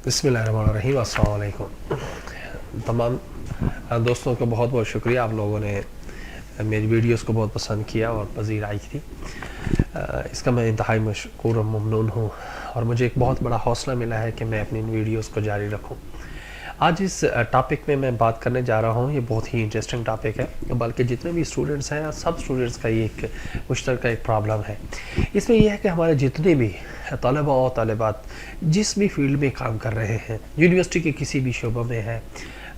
बिस्मिल्लाहिर्रहमानिर्रहीम। अस्सलाम वालेकुम। तमाम दोस्तों का बहुत बहुत शुक्रिया, आप लोगों ने मेरी वीडियोस को बहुत पसंद किया और पज़ीर आई थी। इसका मैं इंतहाई मशकूर और ममनून हूँ और मुझे एक बहुत बड़ा हौसला मिला है कि मैं अपनी इन वीडियोस को जारी रखूँ। आज इस टॉपिक में मैं बात करने जा रहा हूँ, ये बहुत ही इंटरेस्टिंग टॉपिक है, बल्कि जितने भी स्टूडेंट्स हैं सब स्टूडेंट्स का ये एक मुश्तरका एक प्रॉब्लम है। इसमें यह है कि हमारे जितने भी तलबा और तलबात जिस भी फील्ड में काम कर रहे हैं, यूनिवर्सिटी के किसी भी शोबे में है,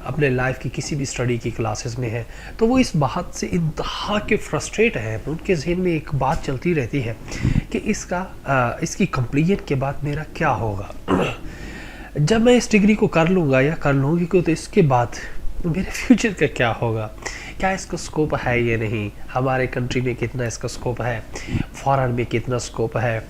अपने लाइफ की किसी भी स्टडी की क्लासेस में है, तो वो इस बात से इंतहा के फ्रस्ट्रेट हैं। उनके जहन में एक बात चलती रहती है कि इसकी कंप्लीट के बाद मेरा क्या होगा, जब मैं इस डिग्री को कर लूँगा या कर लूँगी तो इसके बाद मेरे फ्यूचर का क्या होगा, क्या इसका स्कोप है या नहीं, हमारे कंट्री में कितना इसका स्कोप है, फॉरेन में कितना स्कोप है,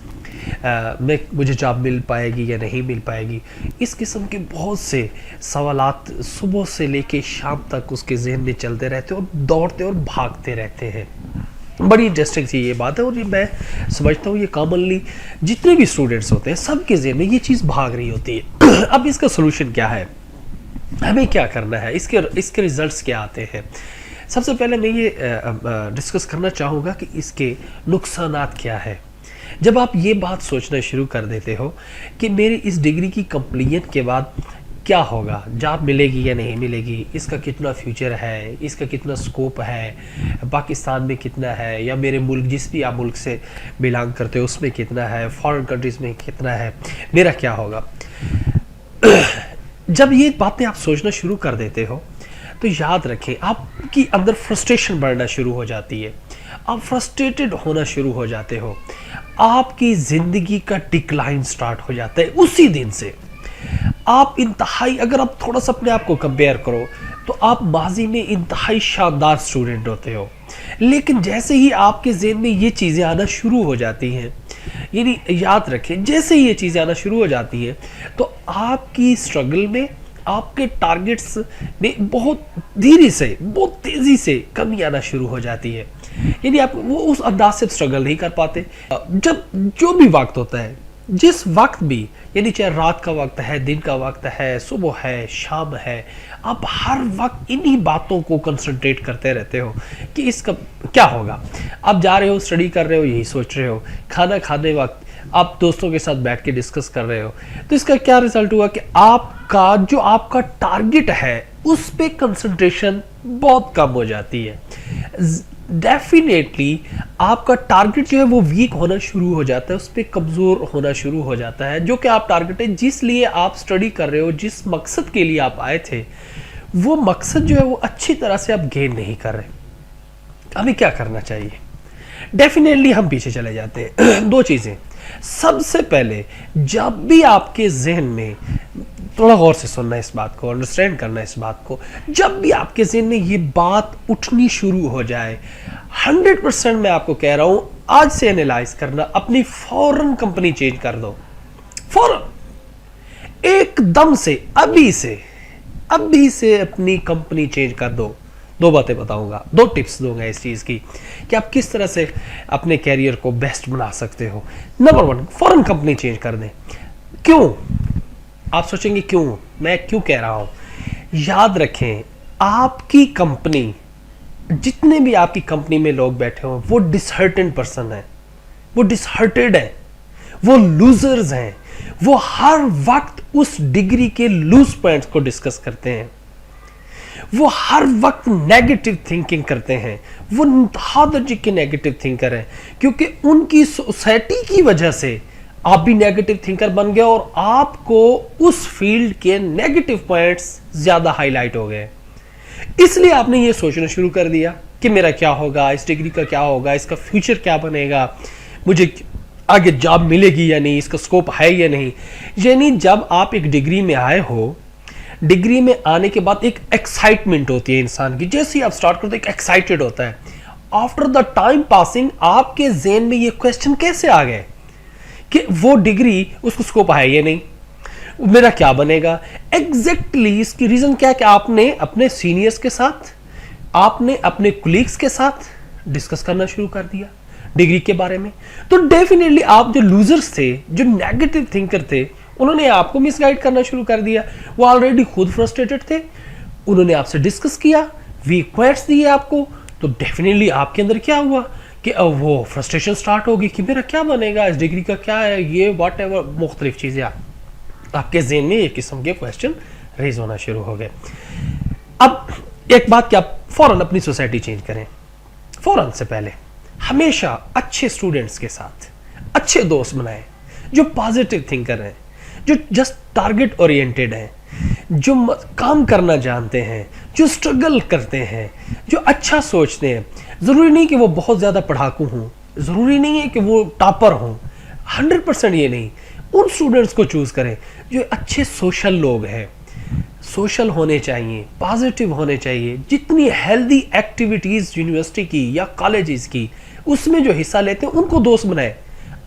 मुझे जॉब मिल पाएगी या नहीं मिल पाएगी। इस किस्म के बहुत से सवालात सुबह से लेके शाम तक उसके जहन में चलते रहते और दौड़ते और भागते रहते हैं। बड़ी इंटरेस्टिंग सी ये बात है और ये मैं समझता हूँ ये कॉमनली जितने भी स्टूडेंट्स होते हैं सबके जहन में ये चीज़ भाग रही होती है। अब इसका सोल्यूशन क्या है, हमें क्या करना है, इसके रिजल्ट्स क्या आते हैं। सबसे पहले मैं ये डिस्कस करना चाहूँगा कि इसके नुकसानात क्या है। जब आप ये बात सोचना शुरू कर देते हो कि मेरी इस डिग्री की कंप्लीट के बाद क्या होगा, जॉब मिलेगी या नहीं मिलेगी, इसका कितना फ्यूचर है, इसका कितना स्कोप है, पाकिस्तान में कितना है या मेरे मुल्क जिस भी आप मुल्क से बिलोंग करते हो उसमें कितना है, फॉरेन कंट्रीज़ में कितना है, मेरा क्या होगा। जब ये बातें आप सोचना शुरू कर देते हो तो याद रखें आपकी अंदर फ्रस्ट्रेशन बढ़ना शुरू हो जाती है, आप फ्रस्ट्रेटेड होना शुरू हो जाते हो, आपकी ज़िंदगी का डिक्लाइन स्टार्ट हो जाता है उसी दिन से। आप इंतहाई, अगर आप थोड़ा सा अपने आप को कंपेयर करो तो आप माजी में इंतहाई शानदार स्टूडेंट होते हो, लेकिन जैसे ही आपके ज़हन में ये चीज़ें आना शुरू हो जाती हैं, यानी याद रखें जैसे ही ये चीज़ें आना शुरू हो जाती हैं तो आपकी स्ट्रगल में, आपके टारगेट्स में बहुत धीरे से, बहुत तेज़ी से कमी आना शुरू हो जाती है। यानी आप वो उस अंदाज से स्ट्रगल नहीं कर पाते। जब जो भी वक्त होता है, जिस वक्त भी, यानी चाहे रात का वक्त है, दिन का वक्त है, सुबह है, शाम है, आप हर वक्त इन्हीं बातों को कंसंट्रेट करते रहते हो कि इसका क्या होगा। आप जा रहे हो, स्टडी कर रहे हो, यही सोच रहे हो, खाना खाने वक्त आप दोस्तों के साथ बैठ के डिस्कस कर रहे हो, तो इसका क्या रिजल्ट हुआ कि आपका टारगेट है उस पे कंसंट्रेशन बहुत कम हो जाती है। डेफिनेटली आपका टारगेट जो है वो वीक होना शुरू हो जाता है, उस पर कमज़ोर होना शुरू हो जाता है। जो कि आप टारगेट है, जिस लिए आप स्टडी कर रहे हो, जिस मकसद के लिए आप आए थे, वो मकसद जो है वो अच्छी तरह से आप गेन नहीं कर रहे। हमें क्या करना चाहिए, डेफिनेटली हम पीछे चले जाते हैं। दो चीज़ें, सबसे पहले जब भी आपके जहन में, थोड़ा गौर से सुनना इस बात को, अंडरस्टैंड करना इस बात को, जब भी आपके जहन में ये बात उठनी शुरू हो जाए, 100% मैं आपको कह रहा हूं आज से एनालाइज करना, अपनी फौरन कंपनी चेंज कर दो, फौरन एकदम से, अभी से अपनी कंपनी चेंज कर दो। दो बातें बताऊंगा, दो टिप्स दूंगा इस चीज़ की कि आप किस तरह से अपने कैरियर को बेस्ट बना सकते हो। नंबर 1, फौरन कंपनी चेंज कर दें। क्यों? आप सोचेंगे क्यों, मैं क्यों कह रहा हूं। याद रखें, आपकी कंपनी, जितने भी आपकी कंपनी में लोग बैठे हो, वो डिसहर्टेड पर्सन है, वो डिसहर्टेड है, वो लूजर्स हैं, वो हर वक्त उस डिग्री के लूज पॉइंट्स को डिस्कस करते हैं, वो हर वक्त नेगेटिव थिंकिंग करते हैं, वो इंतहा दर्जे के नेगेटिव थिंकर हैं, क्योंकि उनकी सोसाइटी की वजह से आप भी नेगेटिव थिंकर बन गए और आपको उस फील्ड के नेगेटिव पॉइंट्स ज्यादा हाईलाइट हो गए। इसलिए आपने ये सोचना शुरू कर दिया कि मेरा क्या होगा, इस डिग्री का क्या होगा, इसका फ्यूचर क्या बनेगा, मुझे आगे जॉब मिलेगी या नहीं, इसका स्कोप है या नहीं। यानी जब आप एक डिग्री में आए हो, डिग्री में आने के बाद एक एक्साइटमेंट होती है इंसान की, जैसे ही आप स्टार्ट करते एक एक्साइटेड होता है। आफ्टर द टाइम पासिंग आपके ज़हन में ये क्वेश्चन कैसे आ गए कि वो डिग्री, उसको स्कोप है या नहीं, मेरा क्या बनेगा। एग्जैक्टली इसकी रीजन क्या है कि आपने अपने सीनियर्स के साथ, आपने अपने कुलीग्स के साथ डिस्कस करना शुरू कर दिया डिग्री के बारे में। तो डेफिनेटली आप जो लूजर्स थे, जो नेगेटिव थिंकर थे, उन्होंने आपको मिसगाइड करना शुरू कर दिया। वो ऑलरेडी खुद फ्रस्ट्रेटेड थे, उन्होंने आपसे डिस्कस किया, वीक पॉइंट्स दिए आपको, तो डेफिनेटली आपके अंदर क्या हुआ कि अब वो फ्रस्ट्रेशन स्टार्ट होगी कि मेरा क्या बनेगा, इस डिग्री का क्या है, ये वॉट एवर मुख्तलिफ चीज़ें आपके ज़हन में एक किस्म के क्वेश्चन रेज होना शुरू हो गए। अब एक बात कि आप फौरन अपनी सोसाइटी चेंज करें, फौरन से पहले हमेशा अच्छे स्टूडेंट्स के साथ अच्छे दोस्त बनाएं, जो पॉजिटिव थिंकर हैं, जो जस्ट टारगेट ओरिएंटेड हैं, जो काम करना जानते हैं, जो स्ट्रगल करते हैं, जो अच्छा सोचते हैं। ज़रूरी नहीं कि वो बहुत ज़्यादा पढ़ाकू हों, ज़रूरी नहीं है कि वो टॉपर हों, 100% ये नहीं। उन स्टूडेंट्स को चूज़ करें जो अच्छे सोशल लोग हैं, सोशल होने चाहिए, पॉजिटिव होने चाहिए। जितनी हेल्दी एक्टिविटीज़ यूनिवर्सिटी की या कॉलेजेस की उसमें जो हिस्सा लेते हैं उनको दोस्त बनाएं।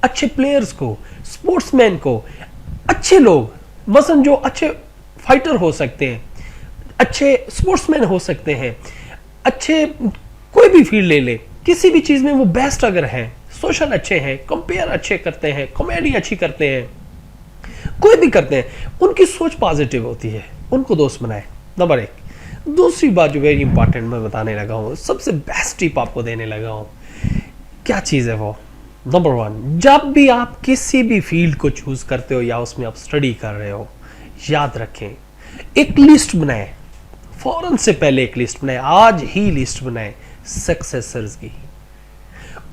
अच्छे प्लेयर्स को, स्पोर्ट्समैन को, अच्छे लोग, मसलन जो अच्छे फाइटर हो सकते हैं, अच्छे स्पोर्ट्समैन हो सकते हैं, अच्छे कोई भी फील्ड ले ले, किसी भी चीज़ में वो बेस्ट अगर हैं, सोशल अच्छे हैं, कंपेयर अच्छे करते हैं, कॉमेडी अच्छी करते हैं, कोई भी करते हैं, उनकी सोच पॉजिटिव होती है, उनको दोस्त बनाए। नंबर 1। दूसरी बात जो वेरी इंपॉर्टेंट मैं बताने लगा हूँ, सबसे बेस्ट टिप आपको देने लगा हूँ, क्या चीज़ है वो? नंबर 1, जब भी आप किसी भी फील्ड को चूज करते हो या उसमें आप स्टडी कर रहे हो, याद रखें एक लिस्ट बनाएं, फौरन से पहले एक लिस्ट बनाएं, आज ही लिस्ट बनाएं सक्सेसर्स की।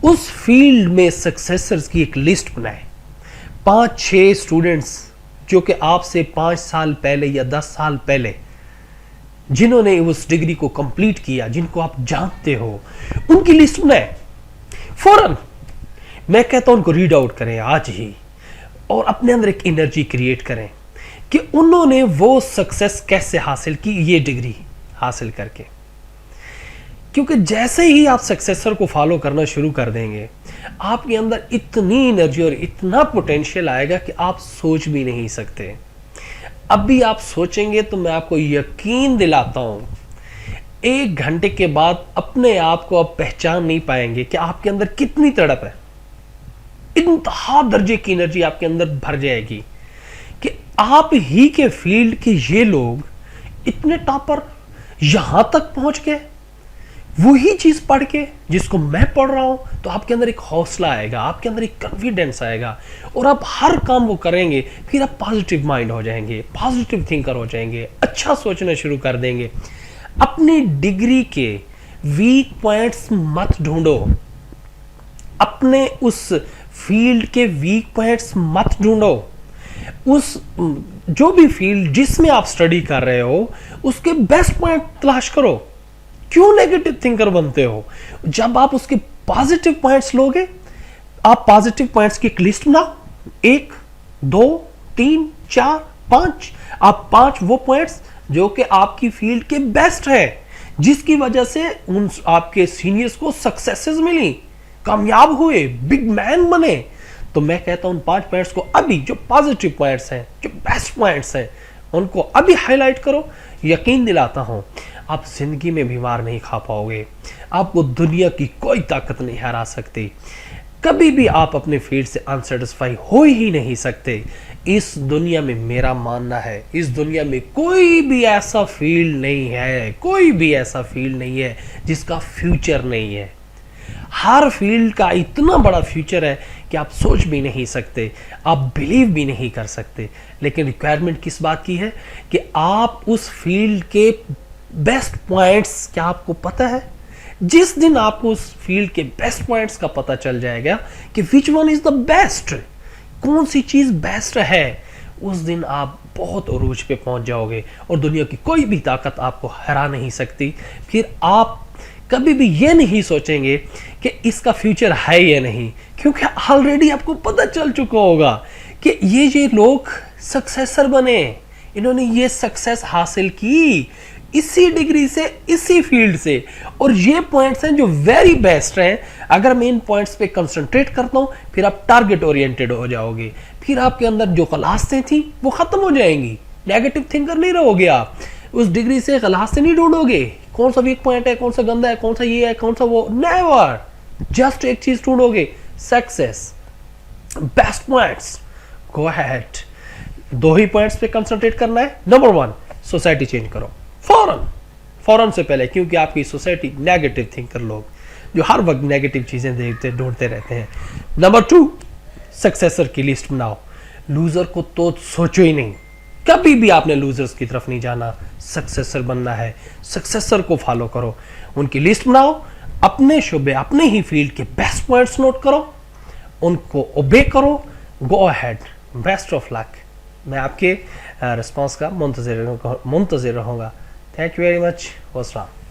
उस फील्ड में सक्सेसर्स की एक लिस्ट बनाएं, 5-6 स्टूडेंट्स जो कि आपसे 5 साल पहले या 10 साल पहले जिन्होंने उस डिग्री को कंप्लीट किया, जिनको आप जानते हो, उनकी लिस्ट बनाएं फौरन। मैं कहता हूं उनको रीड आउट करें आज ही, और अपने अंदर एक एनर्जी क्रिएट करें कि उन्होंने वो सक्सेस कैसे हासिल की ये डिग्री हासिल करके। क्योंकि जैसे ही आप सक्सेसर को फॉलो करना शुरू कर देंगे, आपके अंदर इतनी एनर्जी और इतना पोटेंशियल आएगा कि आप सोच भी नहीं सकते। अभी आप सोचेंगे तो मैं आपको यकीन दिलाता हूं, 1 घंटे के बाद अपने आप को आप पहचान नहीं पाएंगे कि आपके अंदर कितनी तड़प है। इंतहा दर्जे की एनर्जी आपके अंदर भर जाएगी कि आप ही के फील्ड के ये लोग इतने टॉपर यहां तक पहुंच गए, वही चीज पढ़ के जिसको मैं पढ़ रहा हूं। तो आपके अंदर एक हौसला आएगा, आपके अंदर एक कॉन्फिडेंस आएगा, और आप हर काम वो करेंगे, फिर आप पॉजिटिव माइंड हो जाएंगे, पॉजिटिव थिंकर हो जाएंगे, अच्छा सोचना शुरू कर देंगे। अपनी डिग्री के वीक पॉइंट्स मत ढूंढो, अपने उस फील्ड के वीक पॉइंट्स मत ढूंढो। उस जो भी फील्ड जिसमें आप स्टडी कर रहे हो उसके बेस्ट पॉइंट तलाश करो। क्यों नेगेटिव थिंकर बनते हो? जब आप उसके पॉजिटिव पॉइंट्स लोगे, आप पॉजिटिव पॉइंट्स की एक लिस्ट बनाओ, 1, 2, 3, 4, 5। आप 5 वो पॉइंट्स जो कि आपकी फील्ड के बेस्ट हैं, जिसकी वजह से उन आपके सीनियर्स को सक्सेसेस मिली, कामयाब हुए, बिग मैन बने। तो मैं कहता हूं उन 5 पॉइंट्स को अभी, जो पॉजिटिव पॉइंट्स हैं, जो बेस्ट पॉइंट्स हैं, उनको अभी हाईलाइट करो। यकीन दिलाता हूं आप जिंदगी में बीमार नहीं खा पाओगे, आपको दुनिया की कोई ताकत नहीं हरा सकती, कभी भी आप अपने फील्ड से अनसेटिस्फाई हो ही नहीं सकते। इस दुनिया में मेरा मानना है, इस दुनिया में कोई भी ऐसा फील्ड नहीं है, कोई भी ऐसा फील्ड नहीं है जिसका फ्यूचर नहीं है। हर फील्ड का इतना बड़ा फ्यूचर है कि आप सोच भी नहीं सकते, आप बिलीव भी नहीं कर सकते। लेकिन रिक्वायरमेंट किस बात की है कि आप उस फील्ड के बेस्ट पॉइंट्स, क्या आपको पता है, जिस दिन आपको उस फील्ड के बेस्ट पॉइंट्स का पता चल जाएगा कि which one is the best, कौन सी चीज बेस्ट है, उस दिन आप बहुत उरूज पे पहुंच जाओगे और दुनिया की कोई भी ताकत आपको हरा नहीं सकती। फिर आप कभी भी ये नहीं सोचेंगे कि इसका फ्यूचर है या नहीं, क्योंकि ऑलरेडी आपको पता चल चुका होगा कि ये लोग सक्सेसर बने, इन्होंने ये सक्सेस हासिल की इसी डिग्री से, इसी फील्ड से, और ये पॉइंट्स हैं जो वेरी बेस्ट हैं। अगर मैं इन पॉइंट्स पे कंसंट्रेट करता हूं, फिर आप टारगेट ओरिएंटेड हो जाओगे, फिर आपके अंदर जो गलास्तें थी वो खत्म हो जाएंगी, नेगेटिव थिंकर नहीं रहोगे आप, उस डिग्री से गलास्तें नहीं ढूंढोगे, कौन सा वीक पॉइंट है, कौन सा गंदा है, कौन सा ये है, कौन सा वो, नेवर। जस्ट एक चीज ढूंढोगे, success, best points, go ahead, दो ही पॉइंट्स पे कंसंट्रेट करना है। नंबर 1, सोसाइटी चेंज करो फौरन से पहले, क्योंकि आपकी सोसाइटी नेगेटिव थिंकर लोग जो हर वक्त नेगेटिव चीजें देखते ढूंढते रहते हैं। नंबर 2, सक्सेसर की लिस्ट बनाओ। लूजर को तो सोचो ही नहीं, कभी भी आपने लूजर्स की तरफ नहीं जाना, सक्सेसर बनना है। सक्सेसर को फॉलो करो, उनकी लिस्ट बनाओ, अपने शुबे अपने ही फील्ड के बेस्ट पॉइंट्स नोट करो, उनको ओबे करो, go ahead, best of luck. मैं आपके रिस्पांस का मुंतजिर रहूँगा। Thank you very much. वस्सलाम।